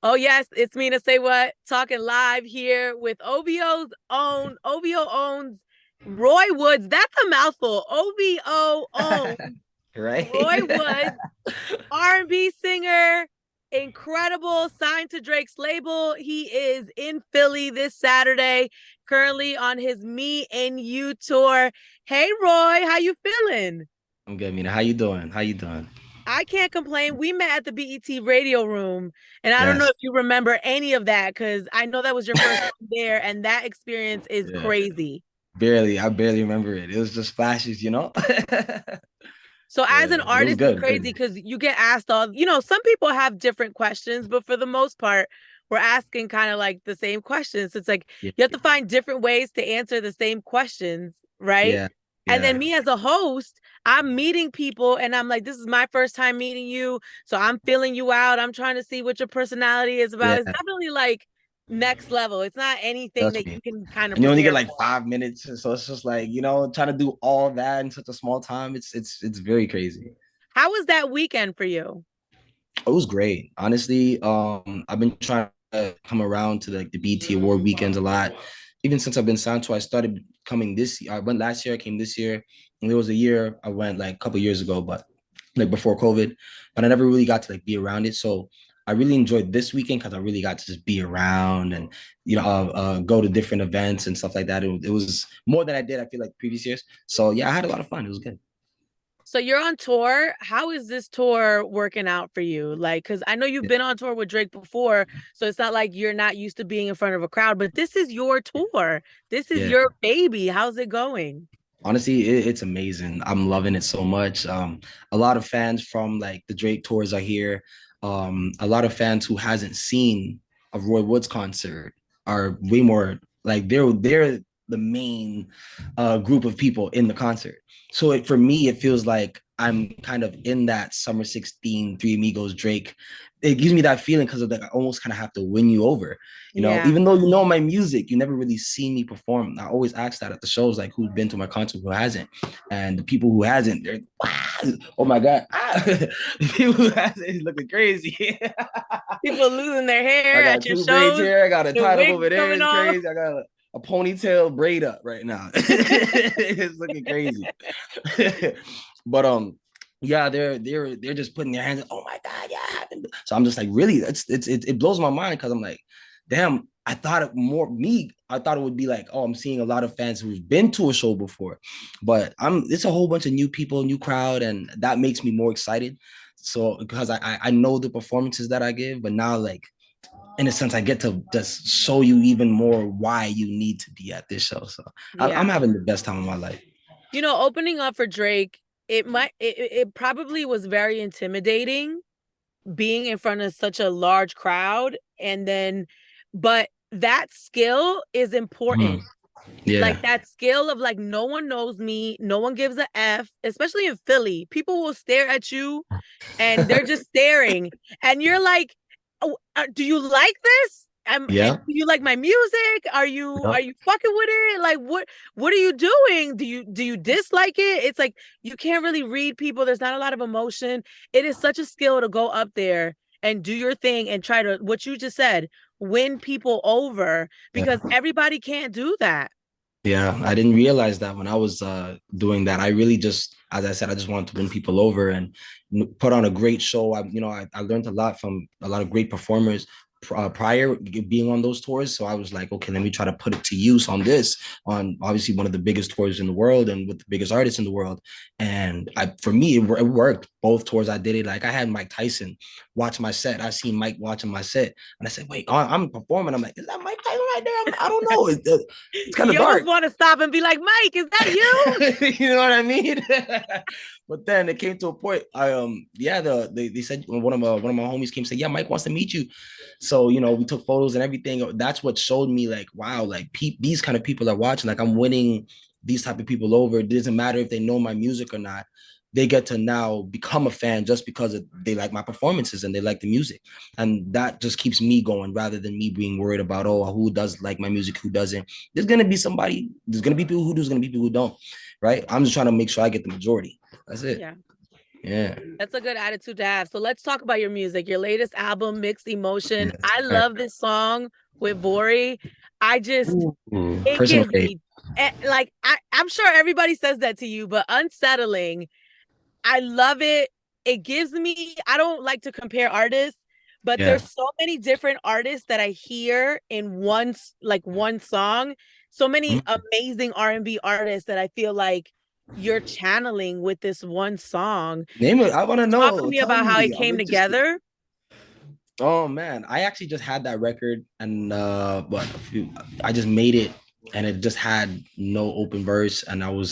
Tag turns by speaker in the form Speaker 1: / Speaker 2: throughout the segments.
Speaker 1: Oh yes, it's Mina SayWhat talking live here with OVO's own. OVO owns Roy Woods. That's a mouthful. OVO owns Roy
Speaker 2: Right?
Speaker 1: Woods, R&B singer, incredible, signed to Drake's label. He is in Philly this Saturday, currently on his Me and You tour. Hey Roy, how you feeling?
Speaker 2: I'm good, Mina. How you doing? How you doing?
Speaker 1: I can't complain. We met at the BET radio room, and I don't know
Speaker 2: Yes.
Speaker 1: if you remember any of that because I know that was your first time there, and that experience is
Speaker 2: Yeah.
Speaker 1: crazy.
Speaker 2: Barely. I barely remember it. It was just flashes, you know?
Speaker 1: So, as an
Speaker 2: Yeah. But it was
Speaker 1: artist, it's
Speaker 2: good.
Speaker 1: crazy
Speaker 2: Good.
Speaker 1: because you get asked some people have different questions, but for the most part, we're asking kind of like the same questions. It's like
Speaker 2: Yeah.
Speaker 1: you have to find different ways to answer the same questions, right?
Speaker 2: Yeah.
Speaker 1: And then
Speaker 2: Yeah.
Speaker 1: me as a host, I'm meeting people and I'm like, this is my first time meeting you. So I'm feeling you out. I'm trying to see what your personality is about.
Speaker 2: Yeah.
Speaker 1: It's definitely like next level. It's not anything
Speaker 2: Trust
Speaker 1: that
Speaker 2: me.
Speaker 1: you can kind of
Speaker 2: And you only get
Speaker 1: prepare
Speaker 2: like
Speaker 1: for.
Speaker 2: 5 minutes. So it's just like, trying to do all that in such a small time. It's very crazy.
Speaker 1: How was that weekend for you?
Speaker 2: It was great. Honestly, I've been trying to come around to like the BT Award weekends a lot. Even since I've been signed to, I started coming this year. I went last year, I came this year. And there was a year I went like a couple years ago, but like before COVID. But I never really got to like be around it. So I really enjoyed this weekend because I really got to just be around and go to different events and stuff like that. It was more than I did, I feel like previous years. So yeah, I had a lot of fun. It was good.
Speaker 1: So you're on tour. How is this tour working out for you? Like, because I know you've been on tour with Drake before, so it's not like you're not used to being in front of a crowd, but this is your tour. This is
Speaker 2: Yeah.
Speaker 1: your baby. How's it going?
Speaker 2: Honestly, it's amazing. I'm loving it so much. A lot of fans from like the Drake tours are here. A lot of fans who hasn't seen a Roy Woods concert are way more like they're the main group of people in the concert. So for me, it feels like I'm kind of in that Summer 16 Three Amigos Drake. It gives me that feeling because of that I almost kind of have to win you over.
Speaker 1: Yeah.
Speaker 2: Even though you know my music, you never really see me perform. I always ask that at the shows, like who's been to my concert, who hasn't, and the people who hasn't, they're oh my god, the people who hasn't is looking crazy.
Speaker 1: People losing their
Speaker 2: I
Speaker 1: hair at
Speaker 2: got
Speaker 1: your
Speaker 2: two braids
Speaker 1: shows,
Speaker 2: here. I got a
Speaker 1: the
Speaker 2: title
Speaker 1: wigs
Speaker 2: over there.
Speaker 1: coming
Speaker 2: It's
Speaker 1: off.
Speaker 2: crazy. I got a ponytail braid up right now. It's looking crazy. But yeah, they're just putting their hands. Oh my god, yeah. So I'm just like, really, it blows my mind because I'm like, damn. I thought it more me. I thought it would be like, oh, I'm seeing a lot of fans who've been to a show before, but it's a whole bunch of new people, new crowd, and that makes me more excited. So because I know the performances that I give, but now like in a sense, I get to just show you even more why you need to be at this show. So I'm
Speaker 1: Yeah.
Speaker 2: having the best time of my life.
Speaker 1: Opening up for Drake, it probably was very intimidating being in front of such a large crowd and then but that skill is important.
Speaker 2: Mm, yeah.
Speaker 1: Like that skill of like no one knows me, no one gives a f, especially in Philly. People will stare at you and they're just staring and you're like, oh, do you like this? And
Speaker 2: Yeah.
Speaker 1: do you like my music? Are you fucking with it? Like what are you doing? Do you dislike it? It's like you can't really read people. There's not a lot of emotion. It is such a skill to go up there and do your thing and try to what you just said, win people over because
Speaker 2: Yeah.
Speaker 1: everybody can't do that.
Speaker 2: Yeah, I didn't realize that when I was doing that. I really just, as I said, I just wanted to win people over and put on a great show. I learned a lot from a lot of great performers prior being on those tours. So I was like, okay, let me try to put it to use on this, on obviously one of the biggest tours in the world and with the biggest artists in the world. And for me, it worked. Both tours I did it. Like I had Mike Tyson watch my set. I seen Mike watching my set, and I said, wait, I'm performing. I'm like, is that Mike Tyson right there? I don't know. It's kind of
Speaker 1: You almost
Speaker 2: dark.
Speaker 1: want to stop and be like, Mike, is that you?
Speaker 2: You know what I mean? But then it came to a point. They said one of my homies came and said, yeah, Mike wants to meet you. So we took photos and everything. That's what showed me like, wow, like these kind of people are watching. Like I'm winning these type of people over. It doesn't matter if they know my music or not. They get to now become a fan just because they like my performances and they like the music, and that just keeps me going rather than me being worried about, oh, who does like my music, who doesn't. There's gonna be people who do, there's gonna be people who don't, right? I'm just trying to make sure I get the majority. That's it.
Speaker 1: Yeah.
Speaker 2: Yeah.
Speaker 1: That's a good attitude to have. So let's talk about your music. Your latest album, Mixed Emotion.
Speaker 2: Yes.
Speaker 1: I
Speaker 2: Right.
Speaker 1: love this song with Bori. I just
Speaker 2: Ooh,
Speaker 1: it
Speaker 2: personal
Speaker 1: gives
Speaker 2: fate.
Speaker 1: me like I'm sure everybody says that to you, but unsettling. I love it. It gives me, I don't like to compare artists, but
Speaker 2: Yeah.
Speaker 1: there's so many different artists that I hear in one song. So many
Speaker 2: Mhm.
Speaker 1: amazing R&B artists that I feel like you're channeling with this one song.
Speaker 2: Name it. I want to
Speaker 1: Talk to
Speaker 2: know.
Speaker 1: me
Speaker 2: Tell
Speaker 1: about how it
Speaker 2: me. I'm
Speaker 1: came
Speaker 2: interested.
Speaker 1: together.
Speaker 2: Oh man, I actually just had that record and I just made it and it just had no open verse and I was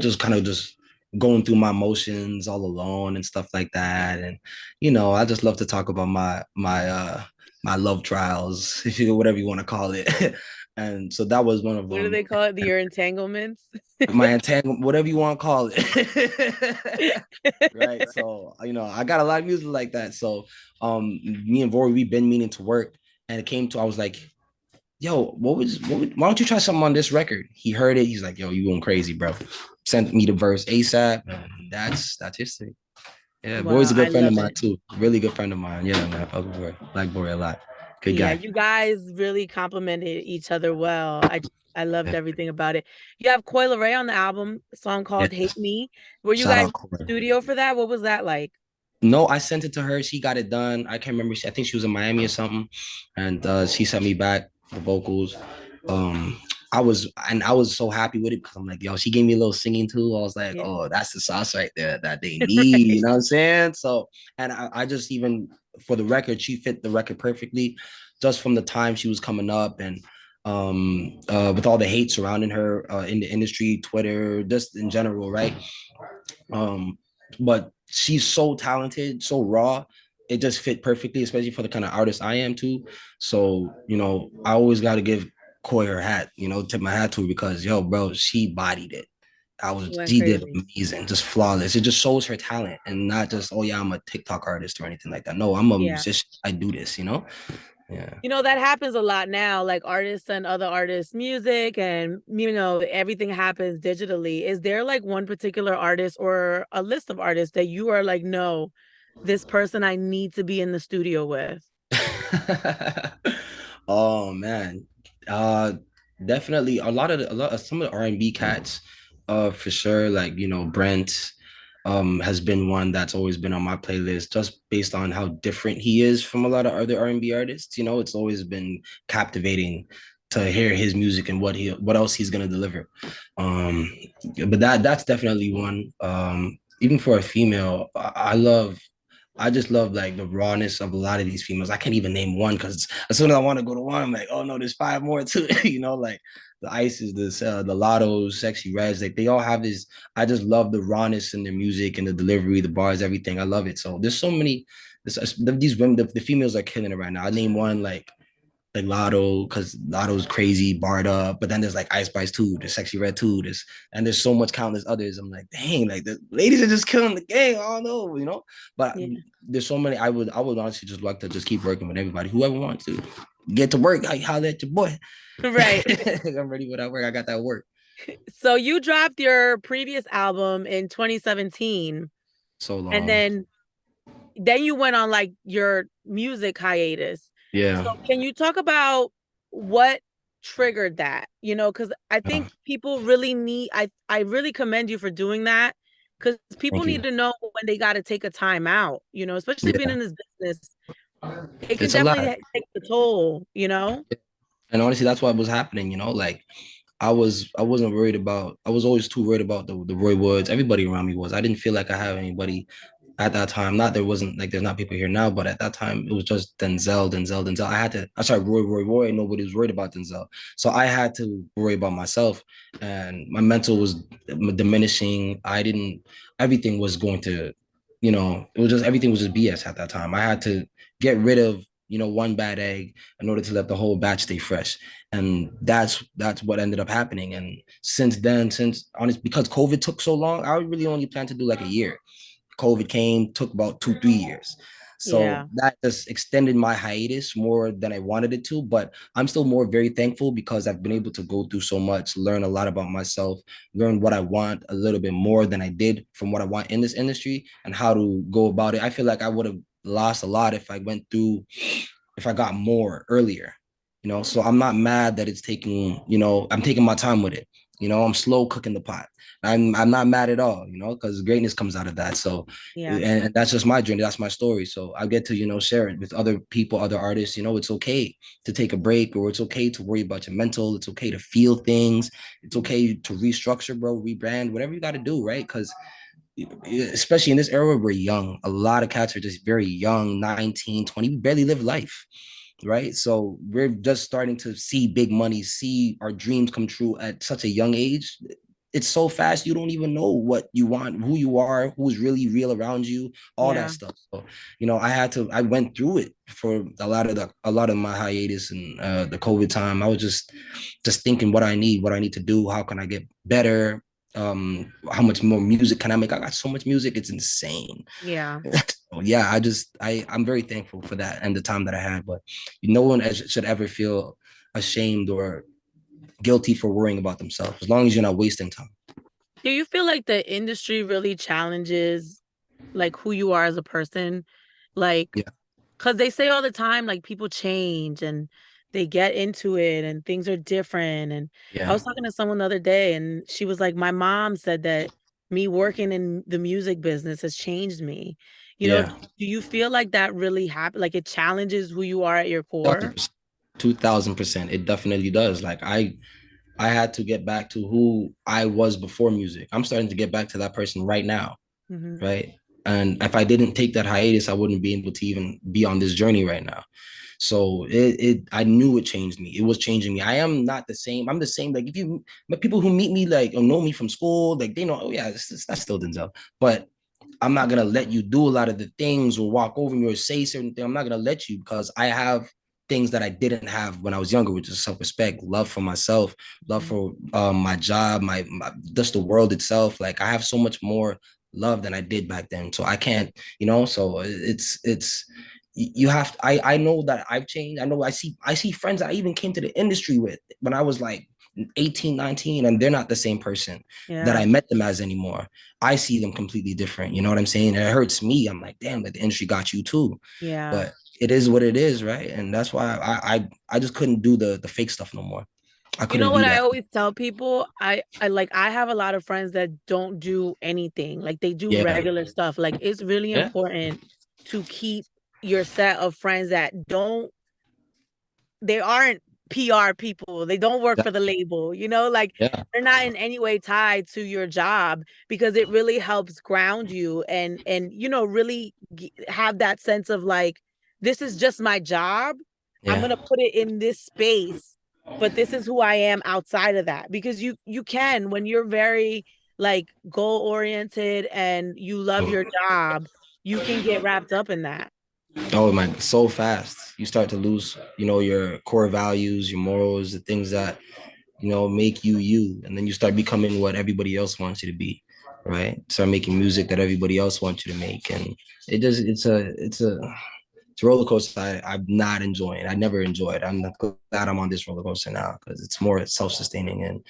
Speaker 2: just kind of just going through my emotions all alone and stuff like that. And I just love to talk about my love trials, if you whatever you want to call it. And so that was one of
Speaker 1: What do
Speaker 2: them.
Speaker 1: they call it? Your entanglements?
Speaker 2: My entanglement, whatever you want to call it. Right. So, I got a lot of music like that. So, me and Vori, we've been meaning to work, and it came to, I was like, yo, why don't you try something on this record? He heard it. He's like, yo, you going crazy, bro. Sent me the verse ASAP. And that's history. Yeah, Vori's
Speaker 1: Wow,
Speaker 2: a
Speaker 1: I
Speaker 2: good friend of
Speaker 1: love
Speaker 2: mine
Speaker 1: it.
Speaker 2: too. Really good friend of mine. Yeah, man. I fuck with Vori. Like Vori a lot. Good
Speaker 1: Yeah,
Speaker 2: guy.
Speaker 1: you guys really complimented each other well. I loved
Speaker 2: Yeah.
Speaker 1: everything about it. You have Coil Ray on the album, a song
Speaker 2: Yeah.
Speaker 1: called Hate Me. Were you
Speaker 2: Shout
Speaker 1: guys
Speaker 2: out Corey.
Speaker 1: studio for that? What was that like?
Speaker 2: No, I sent it to her. She got it done. I can't remember. I think she was in Miami or something, and she sent me back the vocals. Um, I was so happy with it because I'm like, yo, she gave me a little singing too. I was like,
Speaker 1: Yeah.
Speaker 2: oh, that's the sauce right there that they need. You
Speaker 1: Right.
Speaker 2: know what I'm saying? So, and I just even for the record, she fit the record perfectly, just from the time she was coming up and with all the hate surrounding her in the industry, Twitter, just in general, right? But she's so talented, so raw. It just fit perfectly, especially for the kind of artist I am too. So, I always got to give Koi her hat, tip my hat to her because, yo, bro, she bodied it.
Speaker 1: She went
Speaker 2: She did
Speaker 1: crazy.
Speaker 2: amazing, just flawless. It just shows her talent and not just, oh yeah, I'm a TikTok artist or anything like that. No, I'm a
Speaker 1: Yeah.
Speaker 2: musician. I do this. Yeah.
Speaker 1: That happens a lot now. Like artists and other artists' music, and everything happens digitally. Is there like one particular artist or a list of artists that you are like, no, this person I need to be in the studio with?
Speaker 2: Oh man. Uh Definitely a lot of some of the R&B cats for sure, like Brent has been one that's always been on my playlist just based on how different he is from a lot of other R&B artists. It's always been captivating to hear his music and what else he's going to deliver. Um but that's definitely one. Even for a female, I just love like the rawness of a lot of these females. I can't even name one because as soon as I want to go to one, I'm like, oh no, there's five more too. Like the Ices, the Lottos, Sexy Reds, like they all have this. I just love the rawness in their music and the delivery, the bars, everything. I love it. So there's so many. These women, the females are killing it right now. I name one like Lotto, because Lotto's crazy, barred up. But then there's like Ice Spice too, there's Sexy Red too, there's so much countless others. I'm like, dang, like the ladies are just killing the game. I don't know. But
Speaker 1: Yeah.
Speaker 2: there's so many. I would honestly just like to just keep working with everybody, whoever wants to get to work. I holler at your boy.
Speaker 1: Right.
Speaker 2: I'm ready for that work. I got that work.
Speaker 1: So you dropped your previous album in 2017,
Speaker 2: So
Speaker 1: and
Speaker 2: long.
Speaker 1: then you went on like your music hiatus.
Speaker 2: Yeah.
Speaker 1: So can you talk about what triggered that? Because I
Speaker 2: Oh,
Speaker 1: think people really I really commend you for doing that because people
Speaker 2: thank
Speaker 1: need
Speaker 2: you.
Speaker 1: to know when they got to take a time out, especially being
Speaker 2: Yeah.
Speaker 1: in this business. It can
Speaker 2: It's a
Speaker 1: definitely
Speaker 2: lot.
Speaker 1: take the toll.
Speaker 2: And honestly, that's what was happening. Like I was always too worried about the Roy Woods. Everybody around me was. I didn't feel like I had anybody at that time. Not there wasn't like there's not people here now, but at that time it was just Denzel. I started Roy. Nobody was worried about Denzel. So I had to worry about myself and my mental was diminishing. Everything was going to, it was just everything was just BS at that time. I had to get rid of, one bad egg in order to let the whole batch stay fresh. And that's what ended up happening. And since then, since honest because COVID took so long, I really only planned to do like a year. COVID came, took about 2, 3 years. So
Speaker 1: Yeah.
Speaker 2: that just extended my hiatus more than I wanted it to. But I'm still more very thankful because I've been able to go through so much, learn a lot about myself, learn what I want a little bit more than I did from what I want in this industry and how to go about it. I feel like I would have lost a lot if I got more earlier, so I'm not mad that it's taking, I'm taking my time with it. I'm slow cooking the pot. I'm not mad at all, because greatness comes out of that. So,
Speaker 1: Yeah.
Speaker 2: and that's just my journey. That's my story. So I get to, share it with other people, other artists. It's okay to take a break, or it's okay to worry about your mental. It's okay to feel things. It's okay to restructure, bro, rebrand, whatever you got to do, right? Because especially in this era, we're young. A lot of cats are just very young, 19, 20. We barely live life, right? So we're just starting to see big money, see our dreams come true at such a young age. It's so fast, you don't even know what you want, who you are, who's really real around you, all that
Speaker 1: Yeah.
Speaker 2: stuff. So, I went through it for a lot of my hiatus and the COVID time. I was just thinking what I need to do, how can I get better, how much more music can I make? I got so much music, it's insane.
Speaker 1: Yeah.
Speaker 2: So, yeah, I'm very thankful for that and the time that I had. But no one should ever feel ashamed or guilty for worrying about themselves, as long as you're not wasting time.
Speaker 1: Do you feel like the industry really challenges like who you are as a person? Like,
Speaker 2: Yeah,
Speaker 1: because they say all the time, like people change and they get into it and things are different. And I
Speaker 2: yeah,
Speaker 1: was talking to someone the other day and she was like, my mom said that me working in the music business has changed me.
Speaker 2: yeah.
Speaker 1: Do you feel like that really happened? Like it challenges who you are at your core?
Speaker 2: 2000%, 2000%. It definitely does. Like I had to get back to who I was before music. I'm starting to get back to that person right now,
Speaker 1: Hmm.
Speaker 2: right? And if I didn't take that hiatus, I wouldn't be able to even be on this journey right now. So I knew it changed me. It was changing me. I am not the same. I'm the same. Like if you, but people who meet me like or know me from school, like they know, oh yeah, that's still Denzel. But I'm not gonna let you do a lot of the things or walk over me or say certain things. I'm not gonna let you because I have things that I didn't have when I was younger, which is self-respect, love for myself, love
Speaker 1: Hmm.
Speaker 2: for my job, my just the world itself. Like I have so much more love than I did back then. So I can't, So it's you have to, I know that I've changed. I know I see friends that I even came to the industry with when I was like 18, 19, and they're not the same person that
Speaker 1: Yeah.
Speaker 2: I met them as anymore. I see them completely different. You know what I'm saying? And it hurts me. I'm like, damn, like the industry got you too.
Speaker 1: Yeah.
Speaker 2: But it is what it is, right? And that's why I just couldn't do the fake stuff no more. I
Speaker 1: You know
Speaker 2: couldn't
Speaker 1: what
Speaker 2: do
Speaker 1: I
Speaker 2: that.
Speaker 1: always tell people? I have a lot of friends that don't do anything. Like they do
Speaker 2: Yeah.
Speaker 1: regular stuff. Like it's really
Speaker 2: Yeah.
Speaker 1: important to keep your set of friends that don't they aren't PR people. They don't work for the label, like
Speaker 2: Yeah.
Speaker 1: they're not in any way tied to your job because it really helps ground you and really have that sense of like this is just my job. I'm
Speaker 2: Yeah.
Speaker 1: going to put it in this space, but this is who I am outside of that because you can when you're very like goal oriented and you love your job, you can get wrapped up in that.
Speaker 2: Oh man, so fast. You start to lose, your core values, your morals, the things that, make you you. And then you start becoming what everybody else wants you to be, right? Start making music that everybody else wants you to make. And it's a roller coaster I'm not enjoying. I never enjoyed. I'm glad I'm on this roller coaster now because it's more self-sustaining and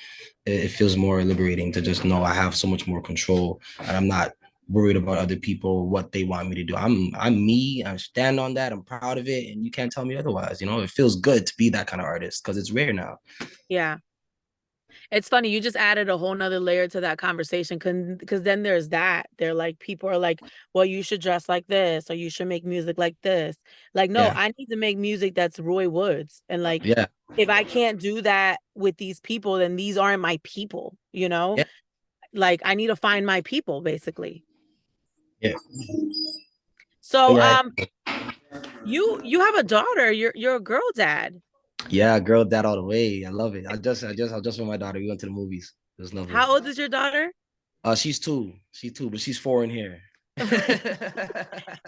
Speaker 2: it feels more liberating to just know I have so much more control and I'm not worried about other people, what they want me to do. I'm me. I stand on that. I'm proud of it, and you can't tell me otherwise. It feels good to be that kind of artist because it's rare now.
Speaker 1: Yeah. It's funny, you just added a whole nother layer to that conversation because then there's that. They're like, people are like, well, you should dress like this or you should make music like this. Like, no,
Speaker 2: Yeah,
Speaker 1: I need to make music that's Roy Woods. And like,
Speaker 2: yeah,
Speaker 1: if I can't do that with these people, then these aren't my people.
Speaker 2: yeah,
Speaker 1: Like, I need to find my people, basically.
Speaker 2: yeah.
Speaker 1: So,
Speaker 2: Yeah,
Speaker 1: you have a daughter. You're a girl dad.
Speaker 2: yeah, girl, dad all the way. I love it. I just with my daughter. We went to the movies. It was lovely.
Speaker 1: How old is your daughter?
Speaker 2: She's two. She's two, but she's four in here.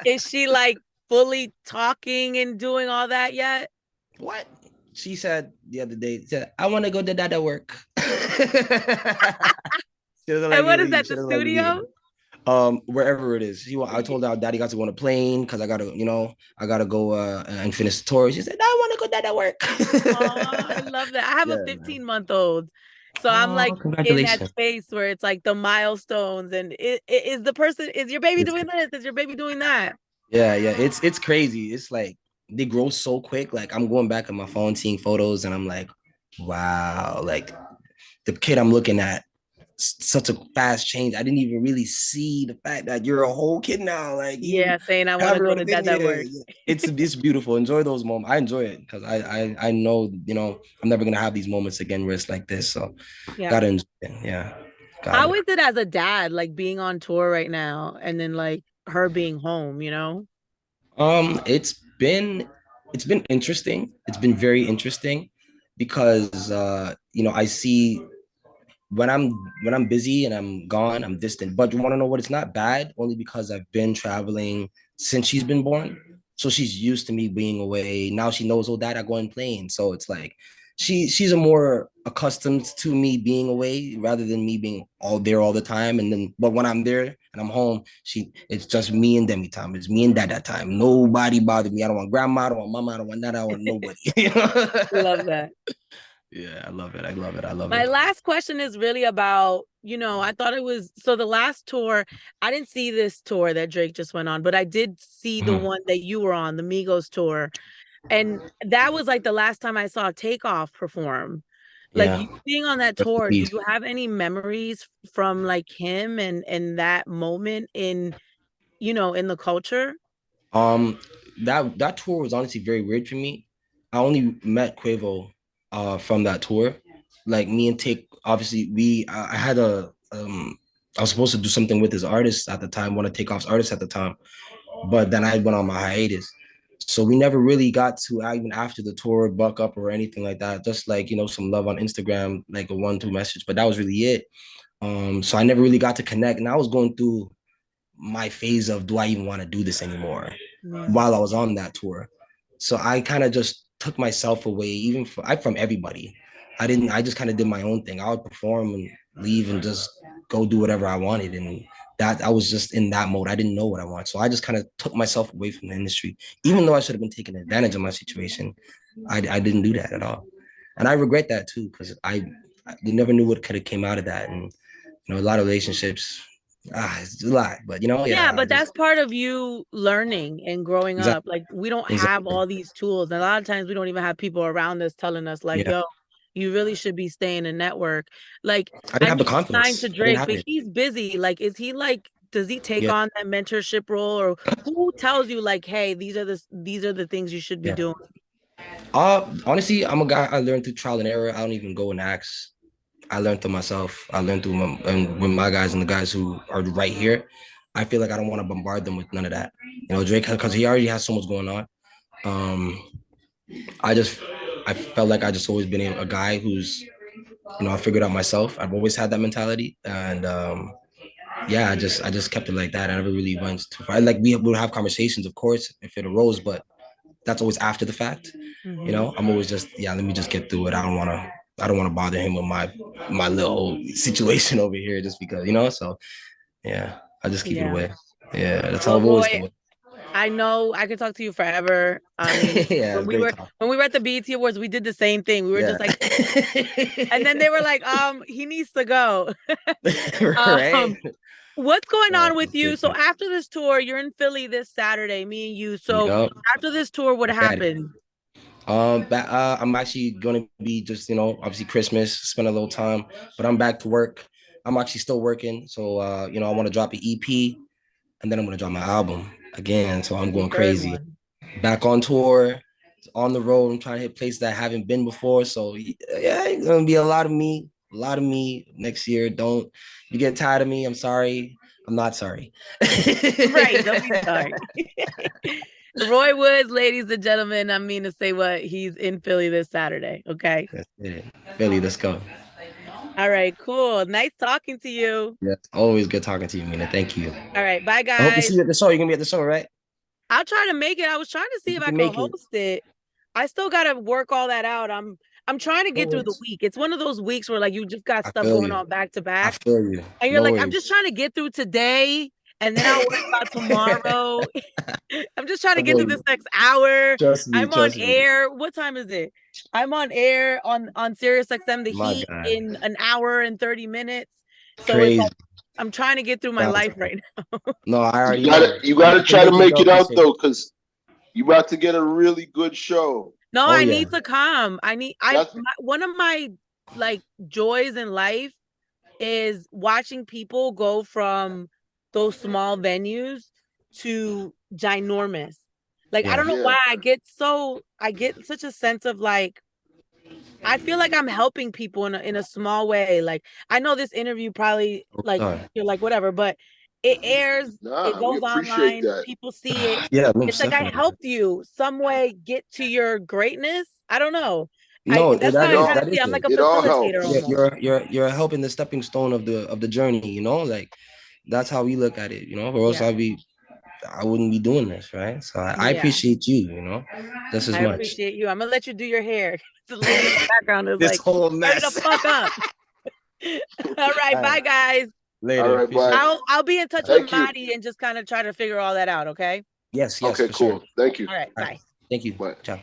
Speaker 1: Is she like fully talking and doing all that yet?
Speaker 2: What? She said the other day, she said, I want to go to dada work. She doesn't
Speaker 1: And
Speaker 2: let me
Speaker 1: what is
Speaker 2: leave.
Speaker 1: that,
Speaker 2: She
Speaker 1: the
Speaker 2: doesn't let me leave.
Speaker 1: studio?
Speaker 2: Wherever it is. I told her daddy got to go on a plane because I gotta, I gotta go and finish the tour. She said, I want to go dad at
Speaker 1: Oh, I
Speaker 2: work.
Speaker 1: love that. I have a
Speaker 2: Yeah, man.
Speaker 1: 15-month-old. So I'm
Speaker 2: Oh,
Speaker 1: like in that
Speaker 2: congratulations.
Speaker 1: space where it's like the milestones and is your baby
Speaker 2: It's
Speaker 1: doing this? Is your baby doing that?
Speaker 2: yeah. It's crazy. It's like they grow so quick. Like I'm going back on my phone, seeing photos, and I'm like, wow, like the kid I'm looking at, such a fast change. I didn't even really see the fact that you're a whole kid now. Like you
Speaker 1: Yeah, saying I want to
Speaker 2: haven't
Speaker 1: go
Speaker 2: really
Speaker 1: to
Speaker 2: been
Speaker 1: dad that
Speaker 2: here.
Speaker 1: work.
Speaker 2: It's beautiful. Enjoy those moments. I enjoy it because I know I'm never gonna have these moments again where it's like this. So
Speaker 1: Yeah.
Speaker 2: gotta enjoy it. Yeah, got
Speaker 1: How
Speaker 2: it.
Speaker 1: is it as a dad, like being on tour right now and then like her being home, you know?
Speaker 2: It's been interesting. It's been very interesting because I see when I'm busy and I'm gone, I'm distant. But you want to know what? It's not bad, only because I've been traveling since she's been born. So she's used to me being away. Now she knows, oh, dad, I go on plane. So it's like she's a more accustomed to me being away rather than me being all there all the time. And then, but when I'm there and I'm home, it's just me and Demi time. It's me and dad that time. Nobody bothered me. I don't want grandma. I don't want mama. I don't want that. I don't want nobody.
Speaker 1: Love that.
Speaker 2: Yeah, I love it. I love it. I love
Speaker 1: My
Speaker 2: it.
Speaker 1: last question is really about, I thought it was so the last tour, I didn't see this tour that Drake just went on, but I did see the
Speaker 2: Mhm.
Speaker 1: one that you were on, the Migos tour. And that was like the last time I saw Takeoff perform. Like
Speaker 2: Yeah.
Speaker 1: you being on that
Speaker 2: Rest in
Speaker 1: tour, do
Speaker 2: peace.
Speaker 1: you have any memories from like him and that moment in the culture?
Speaker 2: Um, that tour was honestly very weird for me. I only met Quavo from that tour. Like me and Take, obviously I had I was supposed to do something with his artist at the time, one of Takeoff's artists at the time, but then I went on my hiatus. So we never really got to even after the tour buck up or anything like that. Just like, some love on Instagram, like a 1-2 message, but that was really it. So I never really got to connect. And I was going through my phase of, do I even want to do this anymore
Speaker 1: Yeah.
Speaker 2: while I was on that tour. So I kind of just took myself away, even from everybody. I just kind of did my own thing. I would perform and leave and just go do whatever I wanted. And that I was just in that mode. I didn't know what I wanted. So I just kind of took myself away from the industry. Even though I should have been taking advantage of my situation, I didn't do that at all. And I regret that too, because you never knew what could have came out of that. And a lot of relationships, it's a lot, but
Speaker 1: Yeah,
Speaker 2: yeah, I
Speaker 1: but
Speaker 2: just
Speaker 1: that's part of you learning and growing
Speaker 2: exactly,
Speaker 1: up. Like we don't have
Speaker 2: exactly.
Speaker 1: all these tools. And a lot of times we don't even have people around us telling us like,
Speaker 2: Yeah,
Speaker 1: yo, you really should be staying in network. Like
Speaker 2: I didn't
Speaker 1: I know
Speaker 2: have the
Speaker 1: he's signed
Speaker 2: confidence.
Speaker 1: to
Speaker 2: I didn't
Speaker 1: Drake,
Speaker 2: have
Speaker 1: but
Speaker 2: it.
Speaker 1: he's busy. Like, is he like, does he take
Speaker 2: Yeah,
Speaker 1: on that mentorship role or who tells you like, hey, these are the things you should be
Speaker 2: yeah.
Speaker 1: doing?
Speaker 2: Honestly, I'm a guy. I learned through trial and error. I don't even go and ask. I learned through myself. I learned through and with my guys and the guys who are right here. I feel like I don't want to bombard them with none of that. Drake, because he already has so much going on. Um, I just I felt like I just always been a guy who's I figured out myself. I've always had that mentality, and yeah, I just kept it like that. I never really went too far. Like we would have conversations, of course, if it arose, but that's always after the fact.
Speaker 1: Mm-hmm.
Speaker 2: I'm always just, yeah, let me just get through it. I don't want to bother him with my little situation over here just because. So yeah, I just keep it
Speaker 1: Yeah.
Speaker 2: away. Yeah, that's how
Speaker 1: Well,
Speaker 2: I've always
Speaker 1: Roy,
Speaker 2: done it.
Speaker 1: I know I could talk to you forever. I mean,
Speaker 2: Yeah,
Speaker 1: when
Speaker 2: it's
Speaker 1: we
Speaker 2: great
Speaker 1: were
Speaker 2: talk.
Speaker 1: when we were at the BET Awards, we did the same thing. We were
Speaker 2: Yeah.
Speaker 1: just like, and then they were like, he needs to go.
Speaker 2: Right.
Speaker 1: Um, what's going
Speaker 2: Yeah,
Speaker 1: on with
Speaker 2: it's
Speaker 1: you?
Speaker 2: good.
Speaker 1: So after this tour, you're in Philly this Saturday, me and you. So
Speaker 2: Yep.
Speaker 1: after this tour, what
Speaker 2: Back at it.
Speaker 1: happened?
Speaker 2: I'm actually going to be just, obviously Christmas, spend a little time, but I'm back to work. I'm actually still working. So, I want to drop an EP and then I'm going to drop my album again. So I'm
Speaker 1: The
Speaker 2: going
Speaker 1: third
Speaker 2: crazy.
Speaker 1: one.
Speaker 2: Back on tour, on the road. I'm trying to hit places that I haven't been before. So, yeah, it's going to be a lot of me next year. Don't you get tired of me. I'm sorry. I'm not sorry.
Speaker 1: Right, don't be sorry. Roy Woods, ladies and gentlemen, I mean to say what he's in Philly this Saturday. Okay.
Speaker 2: That's it. Philly, let's go.
Speaker 1: All right, cool. Nice talking to you.
Speaker 2: Yeah, always good talking to you, Mina. Thank you.
Speaker 1: All right, bye
Speaker 2: I hope to
Speaker 1: guys.
Speaker 2: see you at the show. You're gonna be at the show, right?
Speaker 1: I'll try to make it. I was trying to see
Speaker 2: If
Speaker 1: if
Speaker 2: you
Speaker 1: I
Speaker 2: can
Speaker 1: could
Speaker 2: make it,
Speaker 1: host it. I still gotta work all that out. I'm trying to
Speaker 2: no
Speaker 1: get through the
Speaker 2: worries.
Speaker 1: week. It's one of those weeks where like you just got
Speaker 2: I
Speaker 1: stuff
Speaker 2: feel
Speaker 1: going
Speaker 2: you.
Speaker 1: on back to
Speaker 2: I
Speaker 1: back.
Speaker 2: feel you.
Speaker 1: And you're
Speaker 2: No
Speaker 1: like, I'm
Speaker 2: worries.
Speaker 1: just trying to get through today and then I'll worry about tomorrow. I'm just trying to get through
Speaker 2: Bro,
Speaker 1: this next hour.
Speaker 2: trust me,
Speaker 1: I'm on
Speaker 2: trust me.
Speaker 1: air. What time is it? I'm on air on Sirius XM The
Speaker 2: My
Speaker 1: Heat
Speaker 2: God,
Speaker 1: in an hour and 30 minutes. So it's
Speaker 2: crazy.
Speaker 1: like I'm trying to get through my
Speaker 2: That's,
Speaker 1: life right now.
Speaker 2: no, I
Speaker 3: You
Speaker 2: already
Speaker 3: gotta
Speaker 2: know.
Speaker 3: you
Speaker 2: If
Speaker 3: gotta
Speaker 2: you can
Speaker 3: try to
Speaker 2: make it,
Speaker 3: make
Speaker 2: though,
Speaker 3: it out
Speaker 2: appreciate it.
Speaker 3: though, because you about to get a really good show.
Speaker 1: No,
Speaker 2: Oh
Speaker 1: I
Speaker 2: yeah,
Speaker 1: need to come.
Speaker 3: That's
Speaker 1: One of my like joys in life is watching people go from those small venues to ginormous. Like I
Speaker 2: yeah.
Speaker 1: don't know
Speaker 3: yeah.
Speaker 1: why I get such a sense of like I feel like I'm helping people in a small way. Like I know this interview probably
Speaker 2: Oh,
Speaker 1: like
Speaker 2: God.
Speaker 1: you're like whatever, but it airs, it
Speaker 3: Nah, we
Speaker 1: goes
Speaker 3: appreciate
Speaker 1: online,
Speaker 3: that.
Speaker 1: people see it.
Speaker 2: Yeah,
Speaker 1: It's
Speaker 2: most
Speaker 1: like I
Speaker 2: definitely.
Speaker 1: helped you some way get to your greatness. I don't know.
Speaker 2: No,
Speaker 1: That's how
Speaker 3: It
Speaker 1: I
Speaker 3: all
Speaker 1: kind of
Speaker 2: that
Speaker 1: see
Speaker 2: is
Speaker 1: it. I'm like
Speaker 2: it.
Speaker 1: a
Speaker 3: it all
Speaker 1: facilitator
Speaker 3: helps.
Speaker 1: almost.
Speaker 2: You're helping the stepping stone of the journey. You know, like that's how we look at it. You know, or else
Speaker 1: Yeah.
Speaker 2: I wouldn't be doing this, right? So I
Speaker 1: Yeah.
Speaker 2: appreciate you. You know, just as
Speaker 1: I
Speaker 2: much.
Speaker 1: appreciate you. I'm gonna let you do your hair. The lady in the background is
Speaker 2: This
Speaker 1: like,
Speaker 2: whole
Speaker 1: hurry the
Speaker 2: mess.
Speaker 1: fuck up. All right,
Speaker 2: All right,
Speaker 1: bye guys.
Speaker 3: All
Speaker 2: later.
Speaker 3: right,
Speaker 2: Appreciate
Speaker 3: bye.
Speaker 2: it.
Speaker 1: I'll be in touch with
Speaker 3: Thank you.
Speaker 1: Marty and just kind of try to figure all that out, okay?
Speaker 2: Yes, yes,
Speaker 3: Okay,
Speaker 2: for sure.
Speaker 3: cool. Thank you.
Speaker 1: All right,
Speaker 2: All right.
Speaker 1: bye.
Speaker 2: Thank you.
Speaker 3: Bye.
Speaker 2: Ciao.